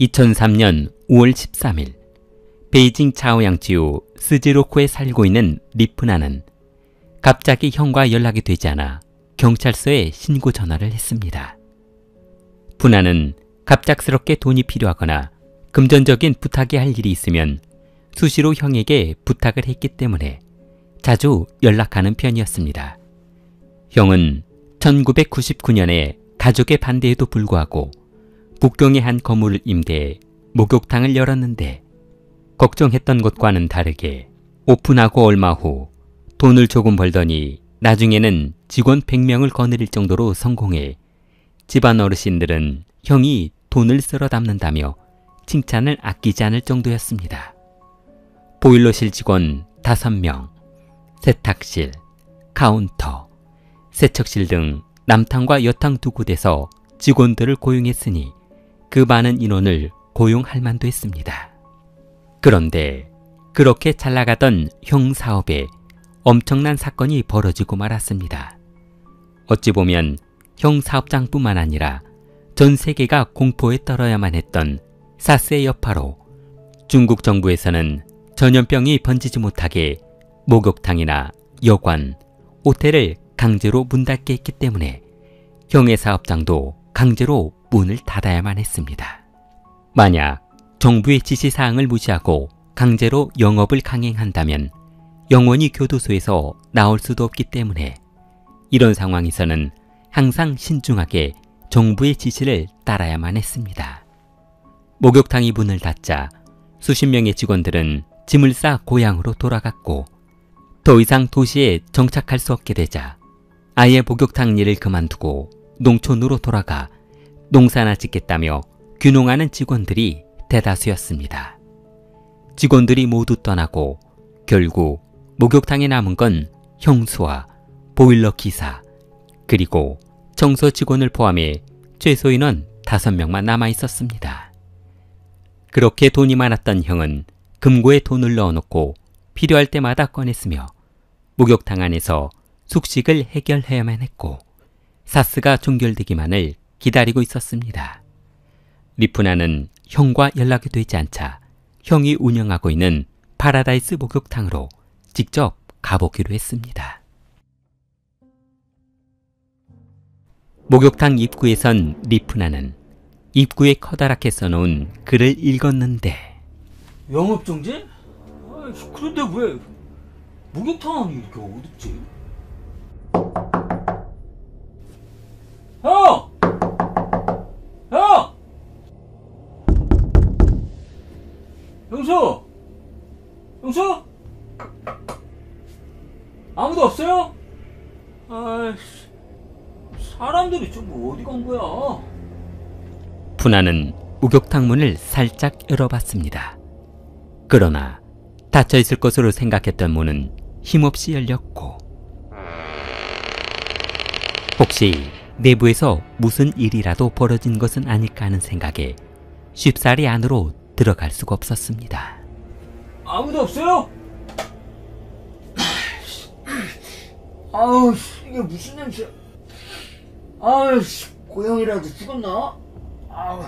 2003년 5월 13일 베이징 차오양지우 스즈로코에 살고 있는 리프나는 갑자기 형과 연락이 되지 않아 경찰서에 신고 전화를 했습니다. 푸나는 갑작스럽게 돈이 필요하거나 금전적인 부탁이 할 일이 있으면 수시로 형에게 부탁을 했기 때문에 자주 연락하는 편이었습니다. 형은 1999년에 가족의 반대에도 불구하고 북경의 한 건물을 임대해 목욕탕을 열었는데 걱정했던 것과는 다르게 오픈하고 얼마 후 돈을 조금 벌더니 나중에는 직원 100명을 거느릴 정도로 성공해 집안 어르신들은 형이 돈을 쓸어 담는다며 칭찬을 아끼지 않을 정도였습니다. 보일러실 직원 5명, 세탁실, 카운터, 세척실 등 남탕과 여탕 2곳에서 직원들을 고용했으니 그 많은 인원을 고용할 만도 했습니다. 그런데 그렇게 잘 나가던 형 사업에 엄청난 사건이 벌어지고 말았습니다. 어찌 보면 형 사업장뿐만 아니라 전 세계가 공포에 떨어야만 했던 사스의 여파로 중국 정부에서는 전염병이 번지지 못하게 목욕탕이나 여관, 호텔을 강제로 문 닫게 했기 때문에 형의 사업장도 강제로 문을 닫아야만 했습니다. 만약 정부의 지시사항을 무시하고 강제로 영업을 강행한다면 영원히 교도소에서 나올 수도 없기 때문에 이런 상황에서는 항상 신중하게 정부의 지시를 따라야만 했습니다. 목욕탕이 문을 닫자 수십 명의 직원들은 짐을 싸 고향으로 돌아갔고 더 이상 도시에 정착할 수 없게 되자 아예 목욕탕 일을 그만두고 농촌으로 돌아가 농사나 짓겠다며 귀농하는 직원들이 대다수였습니다. 직원들이 모두 떠나고 결국 목욕탕에 남은 건 형수와 보일러 기사 그리고 청소 직원을 포함해 최소 인원 5명만 남아 있었습니다. 그렇게 돈이 많았던 형은 금고에 돈을 넣어놓고 필요할 때마다 꺼냈으며 목욕탕 안에서 숙식을 해결해야만 했고 사스가 종결되기만을 기다리고 있었습니다. 리프나는 형과 연락이 되지 않자 형이 운영하고 있는 파라다이스 목욕탕으로 직접 가보기로 했습니다. 목욕탕 입구에 선 리프나는 입구에 커다랗게 써놓은 글을 읽었는데 영업정지? 그런데 왜 목욕탕 안이 이렇게 어둡지? 형! 형! 영수! 영수? 아무도 없어요? 아이씨, 사람들이 좀 어디 간 거야? 푸나는 목욕탕 문을 살짝 열어봤습니다. 그러나 닫혀있을 것으로 생각했던 문은 힘없이 열렸고 혹시 내부에서 무슨 일이라도 벌어진 것은 아닐까 하는 생각에 쉽사리 안으로 들어갈 수가 없었습니다. 아무도 없어요? 아우, 이게 무슨 냄새야? 아우, 고양이라도 죽었나? 아우.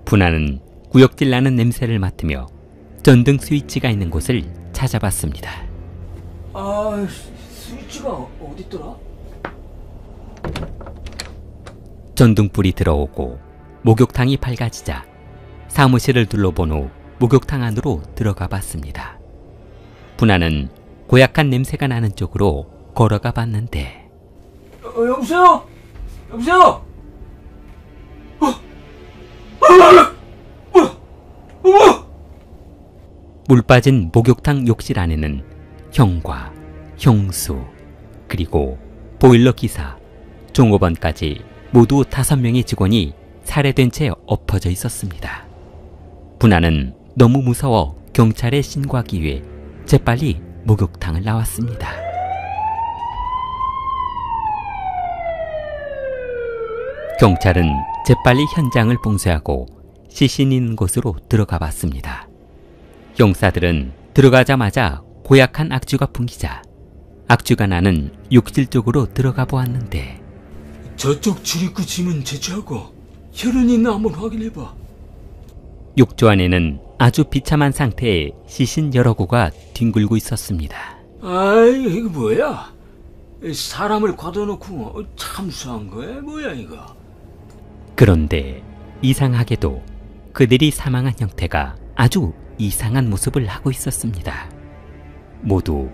푸나는 구역질 나는 냄새를 맡으며 전등 스위치가 있는 곳을 찾아봤습니다. 아, 스위치가 어딨더라? 전등불이 들어오고 목욕탕이 밝아지자 사무실을 둘러본 후 목욕탕 안으로 들어가 봤습니다. 푸나는 고약한 냄새가 나는 쪽으로 걸어가 봤는데 여보세요? 여보세요? 물 빠진 목욕탕 욕실 안에는 형과 형수 그리고 보일러 기사, 종업원까지 모두 5명의 직원이 살해된 채 엎어져 있었습니다. 푸나는 너무 무서워 경찰에 신고하기 위해 재빨리 목욕탕을 나왔습니다. 경찰은 재빨리 현장을 봉쇄하고 시신이 있는 곳으로 들어가 봤습니다. 형사들은 들어가자마자 고약한 악취가 풍기자 악취가 나는 욕실 쪽으로 들어가 보았는데 저쪽 출입구 짐은 제치하고 혈흔이 있나 한번 확인해봐. 욕조 안에는 아주 비참한 상태의 시신 여러 구가 뒹굴고 있었습니다. 아이, 이거 뭐야? 사람을 가둬놓고 참수한 거야? 뭐야 이거? 그런데 이상하게도 그들이 사망한 형태가 아주 이상한 모습을 하고 있었습니다. 모두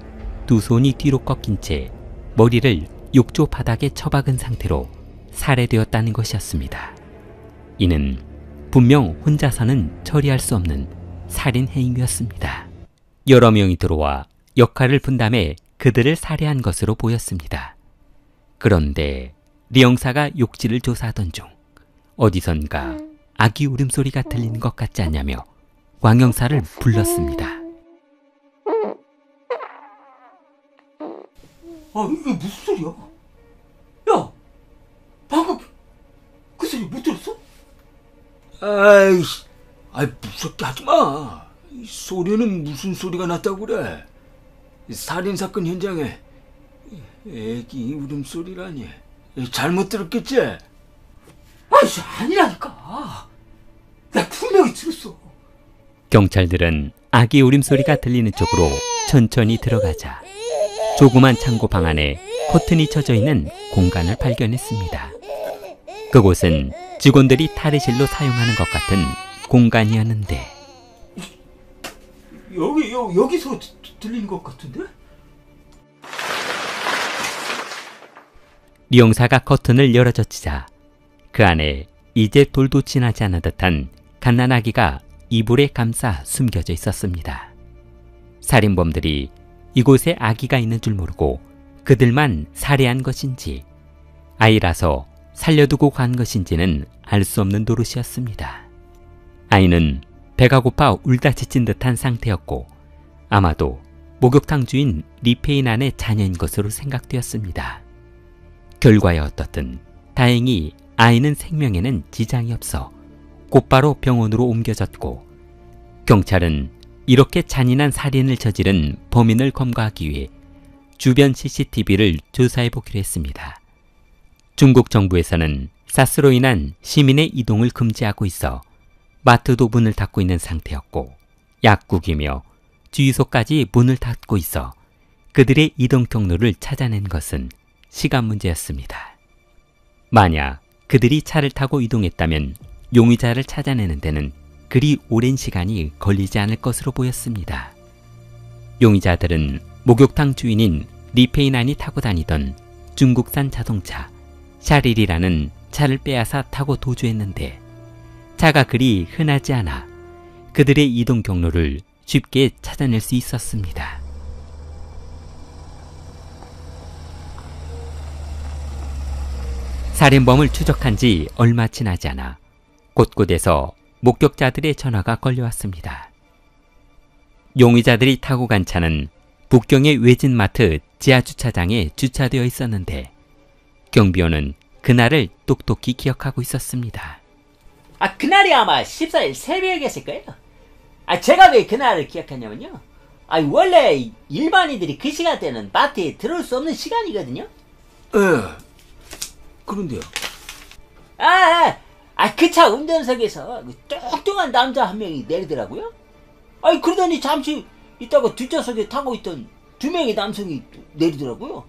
두 손이 뒤로 꺾인 채 머리를 욕조 바닥에 처박은 상태로 살해되었다는 것이었습니다. 이는 분명 혼자서는 처리할 수 없는 살인 행위였습니다. 여러 명이 들어와 역할을 분담해 그들을 살해한 것으로 보였습니다. 그런데 리 형사가 욕실을 조사하던 중 어디선가 아기 울음소리가 들리는 것 같지 않냐며 왕 형사를 불렀습니다. 아, 이게 무슨 소리야? 야, 방금 그 소리 못 들었어? 아이씨, 무섭게 하지 마. 이 소리는 무슨 소리가 났다고 그래? 살인사건 현장에 애기 울음소리라니. 잘못 들었겠지? 아이씨, 아니라니까. 나 분명히 들었어. 경찰들은 아기 울음소리가 들리는 쪽으로 천천히 들어가자 조그만 창고 방 안에 커튼이 쳐져 있는 공간을 발견했습니다. 그곳은 직원들이 탈의실로 사용하는 것 같은 공간이었는데 여기서 들리는 것 같은데? 리 형사가 커튼을 열어젖히자 그 안에 이제 돌도 지나지 않은 듯한 갓난아기가 이불에 감싸 숨겨져 있었습니다. 살인범들이 이곳에 아기가 있는 줄 모르고 그들만 살해한 것인지 아이라서 살려두고 간 것인지는 알 수 없는 노릇이었습니다. 아이는 배가 고파 울다 지친 듯한 상태였고 아마도 목욕탕 주인 리페인안의 자녀인 것으로 생각되었습니다. 결과에 어떻든 다행히 아이는 생명에는 지장이 없어 곧바로 병원으로 옮겨졌고 경찰은 이렇게 잔인한 살인을 저지른 범인을 검거하기 위해 주변 CCTV를 조사해보기로 했습니다. 중국 정부에서는 사스로 인한 시민의 이동을 금지하고 있어 마트도 문을 닫고 있는 상태였고 약국이며 주유소까지 문을 닫고 있어 그들의 이동 경로를 찾아낸 것은 시간 문제였습니다. 만약 그들이 차를 타고 이동했다면 용의자를 찾아내는 데는 그리 오랜 시간이 걸리지 않을 것으로 보였습니다. 용의자들은 목욕탕 주인인 리페인안이 타고 다니던 중국산 자동차 샤릴이라는 차를 빼앗아 타고 도주했는데 차가 그리 흔하지 않아 그들의 이동 경로를 쉽게 찾아낼 수 있었습니다. 살인범을 추적한 지 얼마 지나지 않아 곳곳에서 목격자들의 전화가 걸려왔습니다. 용의자들이 타고 간 차는 북경의 외진마트 지하주차장에 주차되어 있었는데 경비원은 그날을 똑똑히 기억하고 있었습니다. 그날이 아마 14일 새벽이었을 거예요. 제가 왜 그날을 기억하냐면요. 원래 일반인들이 그 시간대는 마트에 들어올 수 없는 시간이거든요. 그런데요. 그 차 운전석에서 뚱뚱한 남자 한 명이 내리더라고요. 그러더니 잠시 있다가 뒷좌석에 타고 있던 두 명의 남성이 내리더라고요.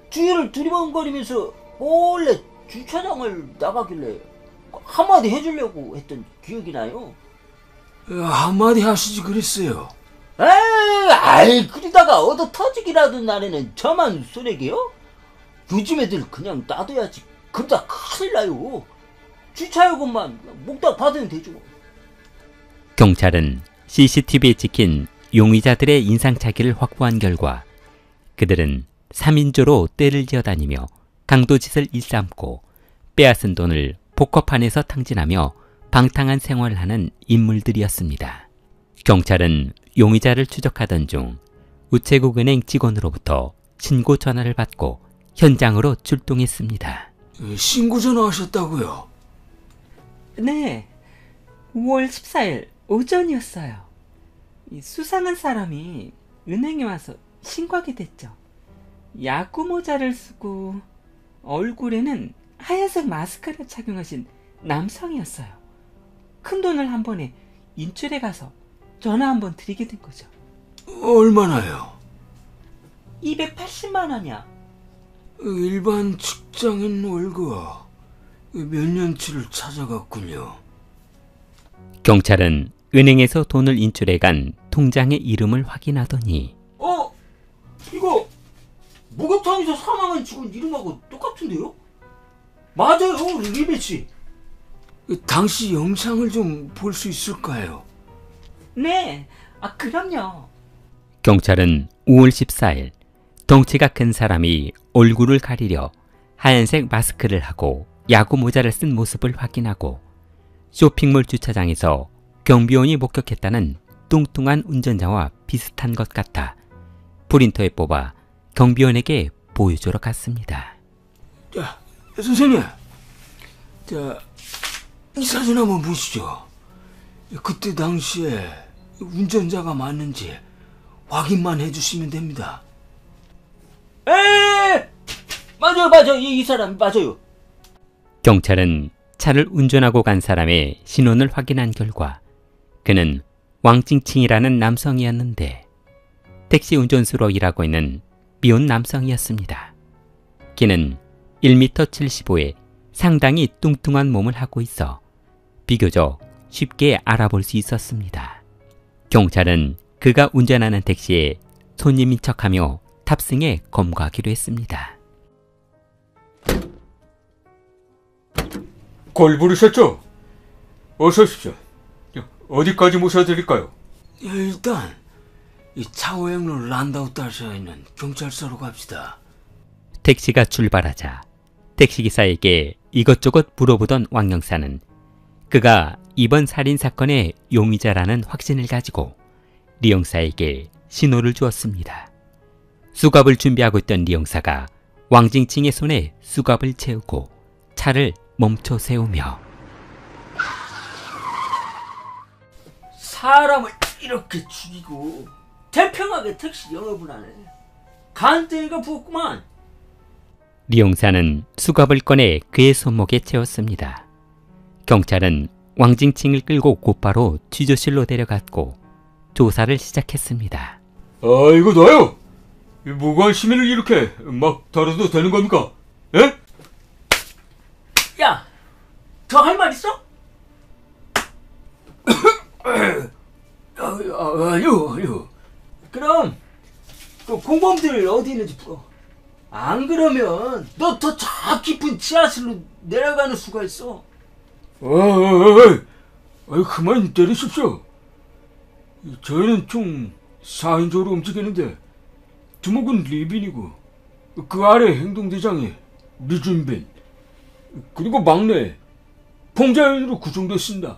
주위를 두리번거리면서 몰래 주차장을 나가길래 한마디 해주려고 했던 기억이 나요. 한마디 하시지 그랬어요. 그러다가 얻어 터지기라도 날에는 저만 손해게요? 요즘 애들 그냥 놔둬야지. 그러다 큰일 나요. 주차요금만 몽땅 받으면 되죠. 경찰은 CCTV에 찍힌 용의자들의 인상착의를 확보한 결과 그들은 3인조로 떼를 지어다니며 강도짓을 일삼고 빼앗은 돈을 포커판에서 탕진하며 방탕한 생활을 하는 인물들이었습니다. 경찰은 용의자를 추적하던 중 우체국은행 직원으로부터 신고 전화를 받고 현장으로 출동했습니다. 신고 전화하셨다고요? 네, 5월 14일 오전이었어요. 수상한 사람이 은행에 와서 신고하게 됐죠. 야구 모자를 쓰고 얼굴에는 하얀색 마스크를 착용하신 남성이었어요. 큰돈을 한 번에 인출해 가서 전화 한번 드리게 된 거죠. 얼마나요? 280만 원이야. 일반 직장인 월급 몇 년치를 찾아갔군요. 경찰은 은행에서 돈을 인출해간 통장의 이름을 확인하더니 이거 목욕탕에서 사망한 직원 이름하고 똑같은데요? 맞아요, 리베치. 당시 영상을 좀 볼 수 있을까요? 네, 그럼요. 경찰은 5월 14일 덩치가 큰 사람이 얼굴을 가리려 하얀색 마스크를 하고 야구 모자를 쓴 모습을 확인하고 쇼핑몰 주차장에서 경비원이 목격했다는 뚱뚱한 운전자와 비슷한 것 같아 프린터에 뽑아 경비원에게 보여주러 갔습니다. 자, 선생님. 자, 이 사진 한번 보시죠. 그때 당시에 운전자가 맞는지 확인만 해주시면 됩니다. 맞아요. 이 사람 맞아요. 경찰은 차를 운전하고 간 사람의 신원을 확인한 결과 그는 왕찡칭이라는 남성이었는데 택시 운전수로 일하고 있는 비혼 남성이었습니다. 그는 1m 75에 상당히 뚱뚱한 몸을 하고 있어 비교적 쉽게 알아볼 수 있었습니다. 경찰은 그가 운전하는 택시에 손님인 척하며 탑승해 검거하기로 했습니다. 걸 부르셨죠? 어서 오십시오. 어디까지 모셔드릴까요? 일단 이 차오행로 란다우 따셔 있는 경찰서로 갑시다. 택시가 출발하자 택시기사에게 이것저것 물어보던 왕 영사는 그가 이번 살인사건의 용의자라는 확신을 가지고 리 영사에게 신호를 주었습니다. 수갑을 준비하고 있던 리 영사가 왕징칭의 손에 수갑을 채우고 차를 멈춰 세우며 사람을 이렇게 죽이고 태평하게 택시 영업을 하네. 간땡이가 부었구만. 리 영사는 수갑을 꺼내 그의 손목에 채웠습니다. 경찰은 왕징칭을 끌고 곧바로 취조실로 데려갔고 조사를 시작했습니다. 이거 놔요! 무고한 시민을 이렇게 막 다뤄도 되는 겁니까? 예? 야, 저 할 말 있어? 아니요. 그럼 그 공범들 어디 있는지 풀어. 안 그러면 너 더 저 깊은 지하실로 내려가는 수가 있어. 그만 때리십시오. 저희는 총 4인조로 움직이는데 두목은 리빈이고 그 아래 행동대장이 리준빈 그리고 막내 봉자연으로 구성됐습니다.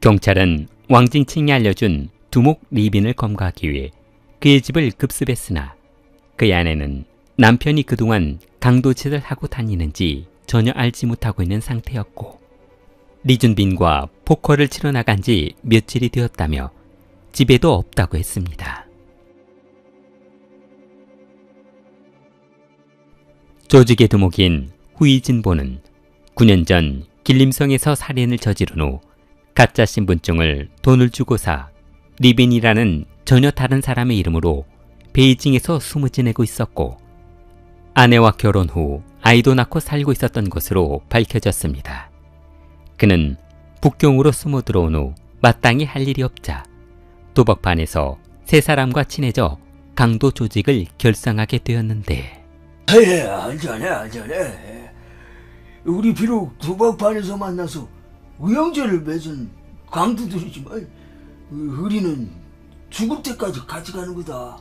경찰은 왕징칭이 알려준 두목 리빈을 검거하기 위해 그의 집을 급습했으나 그의 아내는 남편이 그동안 강도짓을 하고 다니는지 전혀 알지 못하고 있는 상태였고 리준빈과 포커를 치러 나간 지 며칠이 되었다며 집에도 없다고 했습니다. 조직의 두목인 후이진보는 9년 전 길림성에서 살인을 저지른 후 가짜 신분증을 돈을 주고 사 리빈이라는 전혀 다른 사람의 이름으로 베이징에서 숨어 지내고 있었고 아내와 결혼 후 아이도 낳고 살고 있었던 것으로 밝혀졌습니다. 그는 북경으로 숨어 들어온 후 마땅히 할 일이 없자 도박판에서 세 사람과 친해져 강도 조직을 결성하게 되었는데 알자네. 우리 비록 도박판에서 만나서 우영제를 맺은 강도들이지만 우리는 죽을 때까지 같이 가는 거다.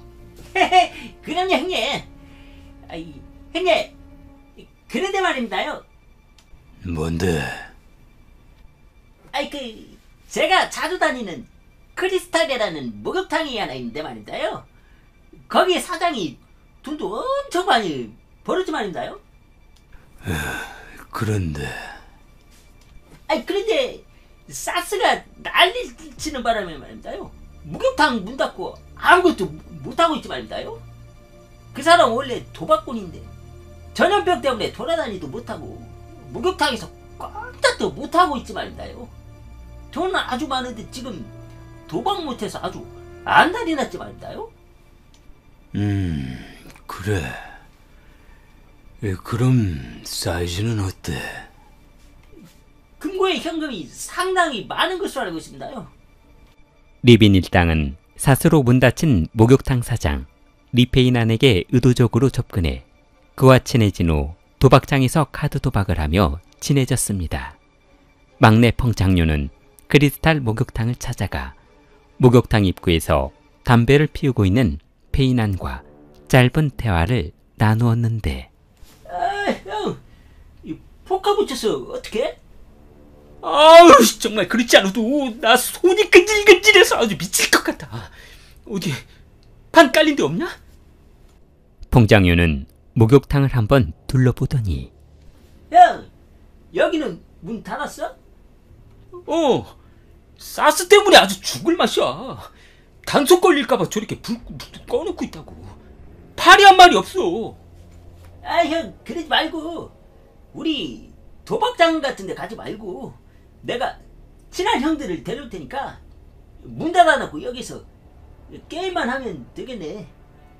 그럼요, 형님. 형님, 그런데 말입니다요. 뭔데? 제가 자주 다니는 크리스탈이라는 목욕탕이 하나 있는데 말입니다요. 거기 사장이 돈도 엄청 많이 벌었지 말입니다요. 그런데 그런데 사스가 난리 치는 바람에 말입니다요. 목욕탕 문 닫고 아무것도 못하고 있지 말입니다요. 그 사람 원래 도박꾼인데 전염병 때문에 돌아다니도 못하고 목욕탕에서 꼼짝도 못하고 있지 말입니다요. 돈 아주 많은데 지금 도박 못해서 아주 안달이 났지 말입니다요. 그래. 그럼 사이즈는 어때? 금고에 현금이 상당히 많은 것으로 알고 있습니다요. 리빈 일당은 스스로 문 닫힌 목욕탕 사장 리페인안에게 의도적으로 접근해 그와 친해진 후 도박장에서 카드 도박을 하며 친해졌습니다. 막내 펑장류는 크리스탈 목욕탕을 찾아가 목욕탕 입구에서 담배를 피우고 있는 페인안과 짧은 대화를 나누었는데, 형, 이 포카 붙여서 어떻게? 아우, 정말 그렇지 않아도 나 손이 근질근질해서 아주 미칠 것 같아. 어디 판 깔린 데 없냐? 펑장류는 목욕탕을 한번 둘러보더니, 형, 여기는 문 닫았어? 사스 때문에 아주 죽을 맛이야. 단속 걸릴까봐 저렇게 불 꺼놓고 있다고. 팔이 한 마리 없어. 아, 형, 그러지 말고 우리 도박장 같은 데 가지 말고 내가 친한 형들을 데려올 테니까 문 닫아놓고 여기서 게임만 하면 되겠네.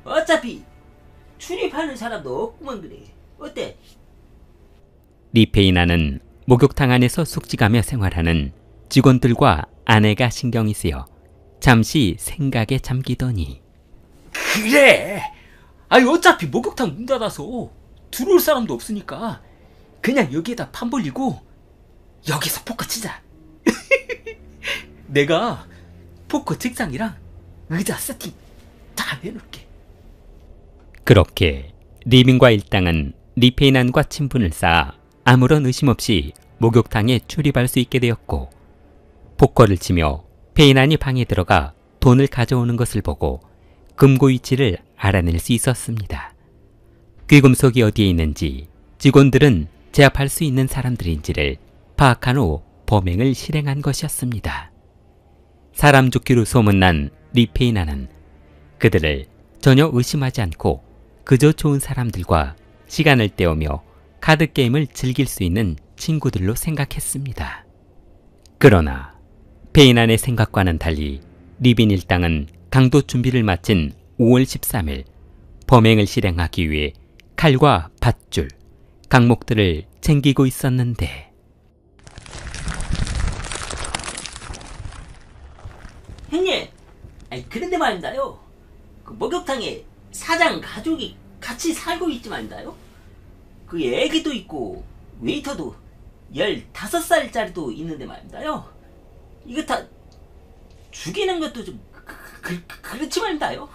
어차피 출입하는 사람도 없구만. 그래. 어때? 리페인안은 목욕탕 안에서 숙직하며 생활하는 직원들과 아내가 신경이 쓰여 잠시 생각에 잠기더니, 그래. 아니 어차피 목욕탕 문 닫아서 들어올 사람도 없으니까 그냥 여기에다 판 벌리고 여기서 포커 치자. 내가 포커 책상이랑 의자 세팅 다 해놓을게. 그렇게 리빈과 일당은 리페인안과 친분을 쌓아 아무런 의심 없이 목욕탕에 출입할 수 있게 되었고, 포커를 치며 페인안이 방에 들어가 돈을 가져오는 것을 보고 금고 위치를 알아낼 수 있었습니다. 귀금속이 어디에 있는지 직원들은 제압할 수 있는 사람들인지를 파악한 후 범행을 실행한 것이었습니다. 사람 죽기로 소문난 리페인안은 그들을 전혀 의심하지 않고 그저 좋은 사람들과 시간을 때우며 카드게임을 즐길 수 있는 친구들로 생각했습니다. 그러나 페인안의 생각과는 달리 리빈 일당은 강도 준비를 마친 5월 13일 범행을 실행하기 위해 칼과 밧줄, 강목들을 챙기고 있었는데, 형님, 아니 그런데 말입니다요. 그 목욕탕에 사장 가족이 같이 살고 있지 말입니다요. 그 애기도 있고 웨이터도 15살짜리도 있는데 말입니다요. 이거 다 죽이는 것도 좀 그렇지 말입니다요.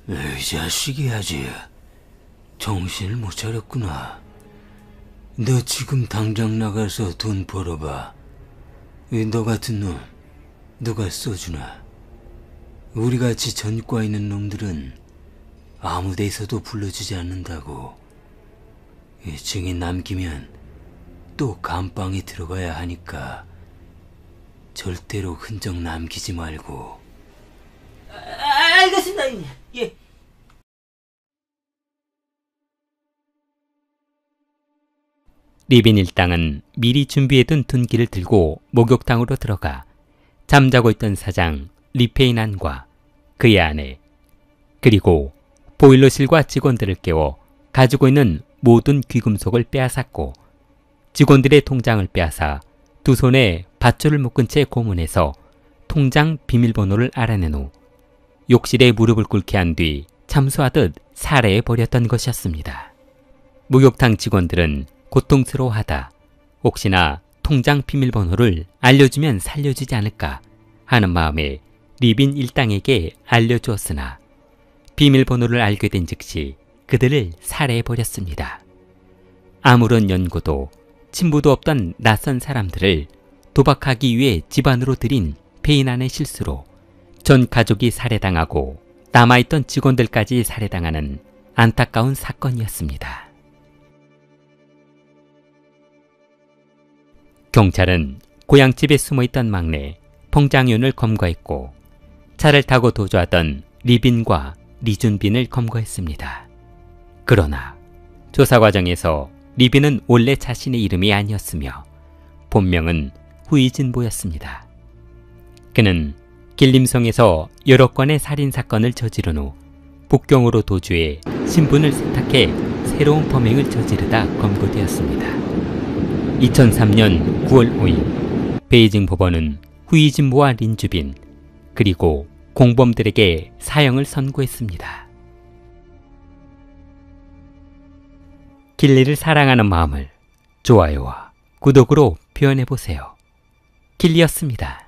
이 자식이 아직 정신을 못 차렸구나. 너 지금 당장 나가서 돈 벌어봐. 너 같은 놈 누가 써주나? 우리같이 전과 있는 놈들은 아무 데서도 불러주지 않는다고. 증인 남기면 또 감방에 들어가야 하니까 절대로 흔적 남기지 말고. 알겠습니다, 형님. 예. 리빈 일당은 미리 준비해둔 둔기를 들고 목욕탕으로 들어가 잠자고 있던 사장 리페인안과 그의 아내, 그리고 보일러실과 직원들을 깨워 가지고 있는 모든 귀금속을 빼앗았고, 직원들의 통장을 빼앗아 두 손에 밧줄을 묶은 채 고문해서 통장 비밀번호를 알아낸 후 욕실에 무릎을 꿇게 한 뒤 참수하듯 살해해버렸던 것이었습니다. 목욕탕 직원들은 고통스러워하다 혹시나 통장 비밀번호를 알려주면 살려주지 않을까 하는 마음에 리빈 일당에게 알려주었으나 비밀번호를 알게 된 즉시 그들을 살해해버렸습니다. 아무런 연고도 친부도 없던 낯선 사람들을 도박하기 위해 집안으로 들인 페인안의 실수로 전 가족이 살해당하고 남아있던 직원들까지 살해당하는 안타까운 사건이었습니다. 경찰은 고향집에 숨어있던 막내 펑장윤을 검거했고, 차를 타고 도주하던 리빈과 리준빈을 검거했습니다. 그러나 조사 과정에서 리비는 원래 자신의 이름이 아니었으며 본명은 후이진보였습니다. 그는 길림성에서 여러 건의 살인사건을 저지른 후 북경으로 도주해 신분을 세탁해 새로운 범행을 저지르다 검거되었습니다. 2003년 9월 5일 베이징 법원은 후이진보와 린주빈 그리고 공범들에게 사형을 선고했습니다. 길리를 사랑하는 마음을 좋아요와 구독으로 표현해보세요. 길리였습니다.